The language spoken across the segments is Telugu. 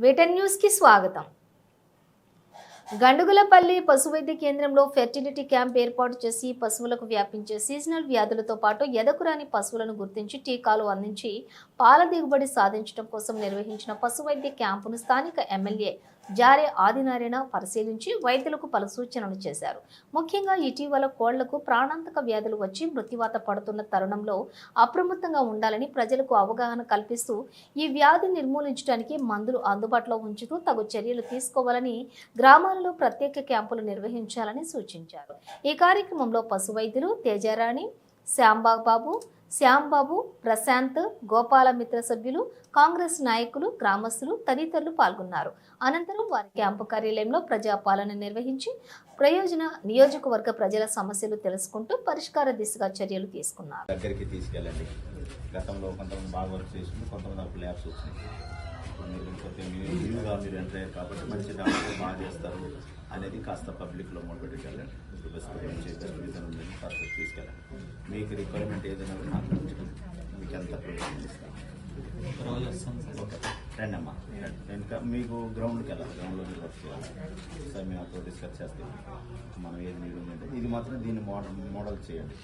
వేటన్ న్యూస్ కి స్వాగతం. గండుగులపల్లి పశువైద్య కేంద్రంలో ఫెర్టిలిటీ క్యాంప్ ఏర్పాటు చేసి పశువులకు వ్యాపించే సీజనల్ వ్యాధులతో పాటు ఎదకురాని పశువులను గుర్తించి టీకాలు అందించి పాల దిగుబడి సాధించడం కోసం నిర్వహించిన పశువైద్య క్యాంపును స్థానిక ఎమ్మెల్యే జారే ఆదినారాయణ పరిశీలించి వైద్యులకు పలు సూచనలు చేశారు. ముఖ్యంగా ఇటీవల కోళ్లకు ప్రాణాంతక వ్యాధులు వచ్చి మృత్యువాత పడుతున్న తరుణంలో అప్రమత్తంగా ఉండాలని ప్రజలకు అవగాహన కల్పిస్తూ ఈ వ్యాధి నిర్మూలించడానికి మందులు అందుబాటులో ఉంచుతూ తగు చర్యలు తీసుకోవాలని గ్రామాలలో ప్రత్యేక క్యాంపులు నిర్వహించాలని సూచించారు. ఈ కార్యక్రమంలో పశు వైద్యులు తేజారాణి, శ్యాంబాబు, ప్రశాంత్, గోపాల మిత్ర సభ్యులు, కాంగ్రెస్ నాయకులు, గ్రామస్తులు తదితరులు పాల్గొన్నారు. అనంతరం వారి క్యాంపు కార్యాలయంలో ప్రజాపాలన నిర్వహించి నియోజకవర్గ ప్రజల సమస్యలు తెలుసుకుంటూ పరిష్కార దిశగా చర్యలు తీసుకున్నారు. దగ్గరికి తీసుకెళ్ళండి. గతంలో కొంతమంది బాగా వర్క్ చేసింది, కొంతమంది అప్పుడు ల్యాబ్స్ వచ్చినాయి. మీరు ఎంటర్ అయ్యారు కాబట్టి మంచి డాక్టర్ బాగా చేస్తారు అనేది కాస్త పబ్లిక్లో మోటివేట్ వెళ్ళండి. బెస్ట్ రీజన్ ఉందని ఫస్ట్ తీసుకెళ్ళండి. మీకు రిక్వైర్మెంట్ ఏదైనా నాకు మీకు ఎంత ప్రొవిజన్ ఇస్తాను. ఓకే రండి అమ్మా. ఇంకా మీకు గ్రౌండ్కి వెళ్ళాలి, గ్రౌండ్లో మీరు వర్క్ చేయాలి. సార్ మేము అప్పుడు డిస్కస్ చేస్తాం మనం ఏది నీడు ఉందంటే ఇది మాత్రం దీన్ని మోడల్ చేయండి.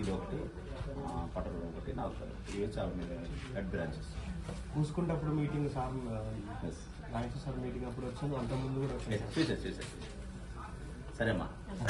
ఇది ఒకటి పట్టణం ఒకటి 4 ఇవే చాలా మీరు హెడ్ బ్రాంచెస్ చూసుకుంటప్పుడు మీటింగ్ సార్ నాయకు సార్ మీటింగ్ అప్పుడు వచ్చాను, అంతకుముందు కూడా చేసేది. సరేమ్మా.